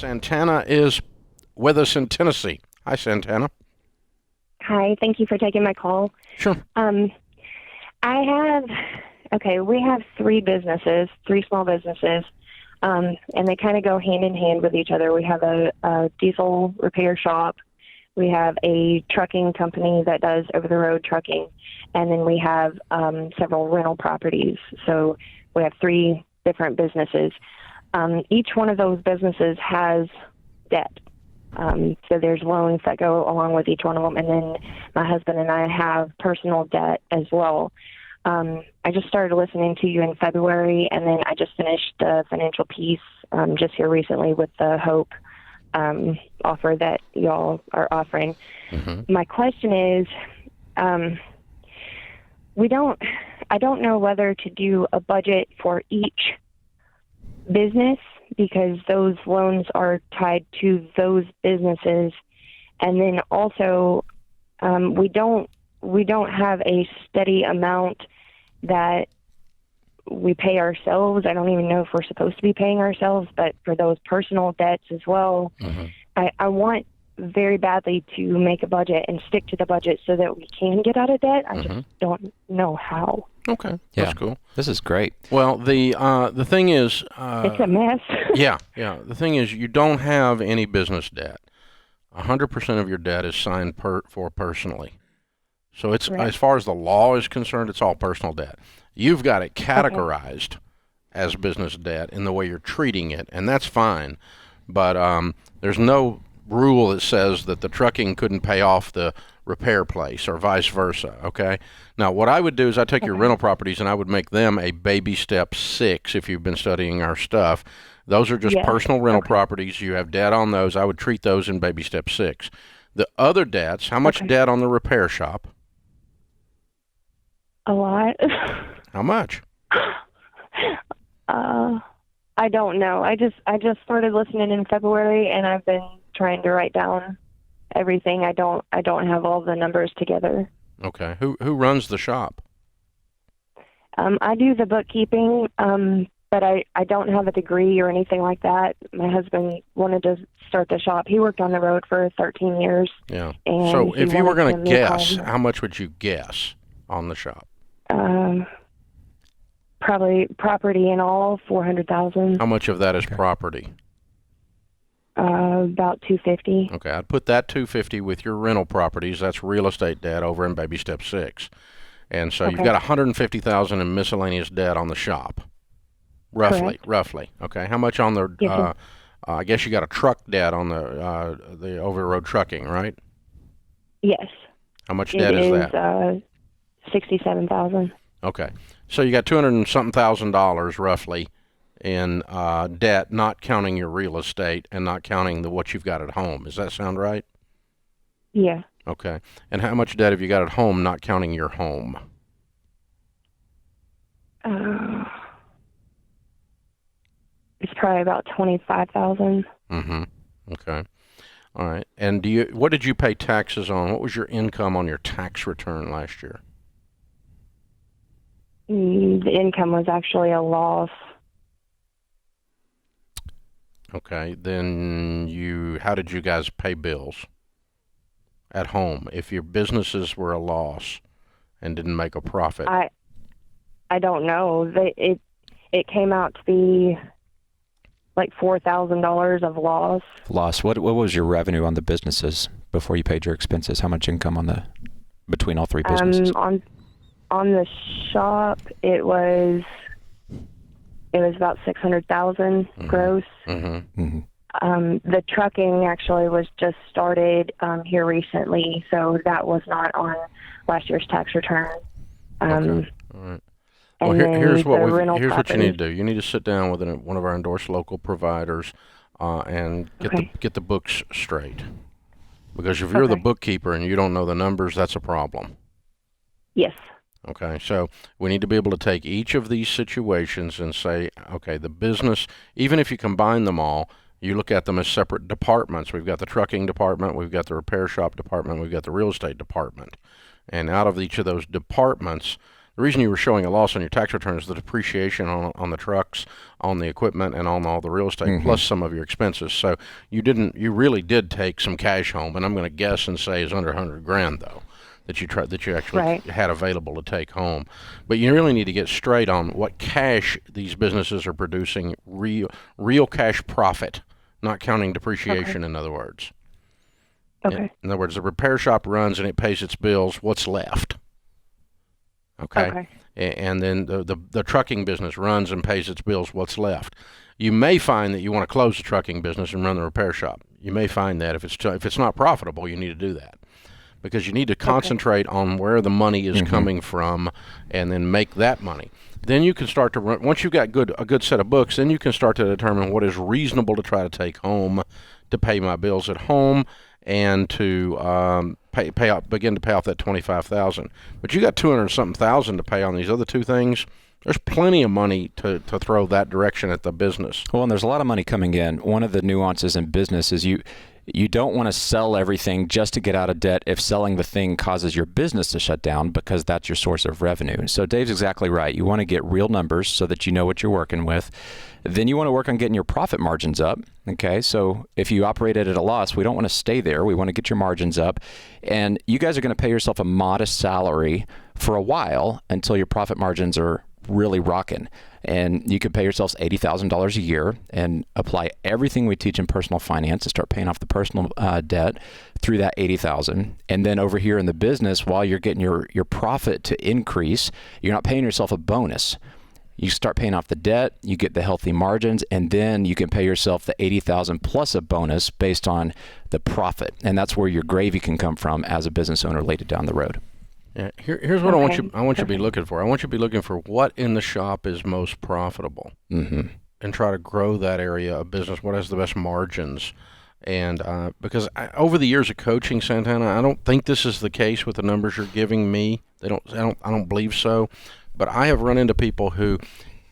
Santana is with us in Tennessee. Hi, Santana. Hi, thank you for taking my call. Sure. We have three small businesses, and they kind of go hand in hand with each other. We have a diesel repair shop. We have a trucking company that does over-the-road trucking, and then we have several rental properties. So we have three different businesses. Each one of those businesses has debt. So there's loans that go along with each one of them, and then my husband and I have personal debt as well. I just started listening to you in February, and then I just finished the financial piece just here recently with the Hope offer that y'all are offering. Mm-hmm. My question is, I don't know whether to do a budget for each business because those loans are tied to those businesses, and then also we don't have a steady amount that we pay ourselves. I don't even know if we're supposed to be paying ourselves, but for those personal debts as well, Mm-hmm. I want very badly to make a budget and stick to the budget so that we can get out of debt. I Mm-hmm. just don't know how. Okay, that's cool. This is great. Well, the thing is, It's a mess. yeah. The thing is, you don't have any business debt. 100% of your debt is signed for personally. So it's Right. as far as the law is concerned, it's all personal debt. You've got it categorized as business debt in the way you're treating it, and that's fine. But there's no rule that says that the trucking couldn't pay off the repair place or vice versa, okay? Now, what I would do is I'd take your rental properties and I would make them a baby step 6 if you've been studying our stuff. Those are just personal rental properties. You have debt on those. I would treat those in baby step 6. The other debts, how much debt on the repair shop? A lot. How much? I don't know. I just started listening in February, and I've been trying to write down everything. I don't have all the numbers together. Okay. Who runs the shop? I do the bookkeeping, but I don't have a degree or anything like that. My husband wanted to start the shop. He worked on the road for 13 years. Yeah. And So if you were going to make guess, home. how much would you guess on the shop? Probably property and all, $400,000. How much of that is property? About $250,000. Okay, I'd put that $250,000 with your rental properties. That's real estate debt over in baby step 6. And so you've got $150,000 in miscellaneous debt on the shop. Roughly. Okay. How much on the I guess you got a truck debt on the over-the-road trucking, right? Yes. How much debt is that? $67,000. Okay. So you got $200 and something thousand roughly in debt, not counting your real estate and not counting what you've got at home. Does that sound right? Yeah. Okay. And how much debt have you got at home, not counting your home? It's probably about $25,000. Mm-hmm. Okay. All right. And what did you pay taxes on? What was your income on your tax return last year? The income was actually a loss. Okay. Then how did you guys pay bills at home if your businesses were a loss and didn't make a profit? I don't know. It came out to be like $4,000 of loss. Loss. What was your revenue on the businesses before you paid your expenses? How much income between all three businesses? On the shop, it was about $600,000 gross. Mm-hmm. Mm-hmm. The trucking actually was just started here recently, so that was not on last year's tax return. Okay. All right. Well, here's what you need to do. You need to sit down with one of our endorsed local providers and get the books straight. Because if you're the bookkeeper and you don't know the numbers, that's a problem. Yes. Okay, so we need to be able to take each of these situations and say, okay, the business, even if you combine them all, you look at them as separate departments. We've got the trucking department, we've got the repair shop department, we've got the real estate department. And out of each of those departments, the reason you were showing a loss on your tax return is the depreciation on the trucks, on the equipment, and on all the real estate, plus some of your expenses. So you really did take some cash home, and I'm going to guess and say is under $100,000 though, that you actually had available to take home. But you really need to get straight on what cash these businesses are producing, real cash profit, not counting depreciation. In other words. Okay. In other words, the repair shop runs and it pays its bills. What's left? Okay. And then the trucking business runs and pays its bills. What's left? You may find that you want to close the trucking business and run the repair shop. You may find that if it's not profitable, you need to do that, because you need to concentrate on where the money is coming from, and then make that money. Then you can start to run. Once you've got a good set of books, then you can start to determine what is reasonable to try to take home to pay my bills at home, and to begin to pay off that $25,000. But you got $200-something thousand to pay on these other two things. There's plenty of money to throw that direction at the business. Well, and there's a lot of money coming in. One of the nuances in business is you don't want to sell everything just to get out of debt if selling the thing causes your business to shut down, because that's your source of revenue. So Dave's exactly right. You want to get real numbers so that you know what you're working with. Then you want to work on getting your profit margins up. Okay, so if you operated at a loss, we don't want to stay there. We want to get your margins up. And you guys are going to pay yourself a modest salary for a while until your profit margins are really rocking. And you can pay yourselves $80,000 a year and apply everything we teach in personal finance to start paying off the personal debt through that $80,000. And then over here in the business, while you're getting your profit to increase, you're not paying yourself a bonus. You start paying off the debt, you get the healthy margins, and then you can pay yourself the $80,000 plus a bonus based on the profit. And that's where your gravy can come from as a business owner later down the road. Yeah, here's what I want you to be looking for. I want you to be looking for what in the shop is most profitable, and try to grow that area of business. What has the best margins? And because over the years of coaching, Santana, I don't think this is the case with the numbers you're giving me. I don't believe so. But I have run into people who,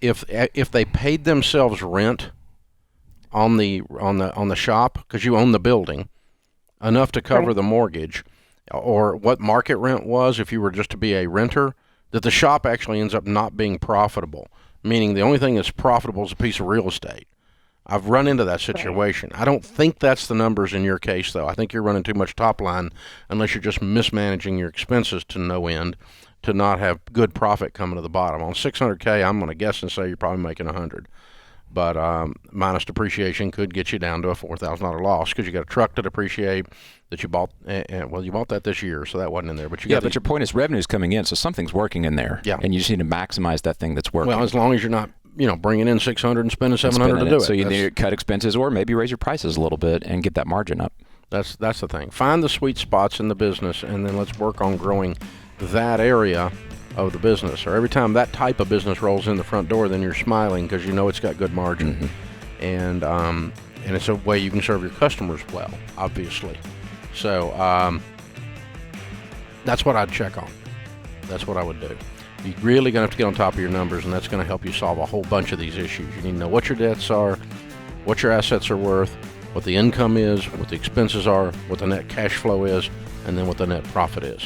if they paid themselves rent on the shop, because you own the building, enough to cover the mortgage, or what market rent was if you were just to be a renter, that the shop actually ends up not being profitable, meaning the only thing that's profitable is a piece of real estate. I've run into that situation. I don't think that's the numbers in your case, though. I think you're running too much top line, unless you're just mismanaging your expenses to no end, to not have good profit coming to the bottom. On $600K, I'm going to guess and say you're probably making $100. But minus depreciation could get you down to a $4,000 loss, because you got a truck to depreciate that you bought. Well, you bought that this year, so that wasn't in there. But but your point is revenue's coming in, so something's working in there. Yeah. And you just need to maximize that thing that's working. Well, as long as you're not, bringing in $600 and spending $700 to do it. So you need to cut expenses, or maybe raise your prices a little bit and get that margin up. That's the thing. Find the sweet spots in the business, and then let's work on growing that area of the business. Or every time that type of business rolls in the front door, then you're smiling because you know it's got good margin. And it's a way you can serve your customers well, obviously. So that's what I'd check on. That's what I would do. You're really going to have to get on top of your numbers, and that's going to help you solve a whole bunch of these issues. You need to know what your debts are, what your assets are worth, what the income is, what the expenses are, what the net cash flow is, and then what the net profit is.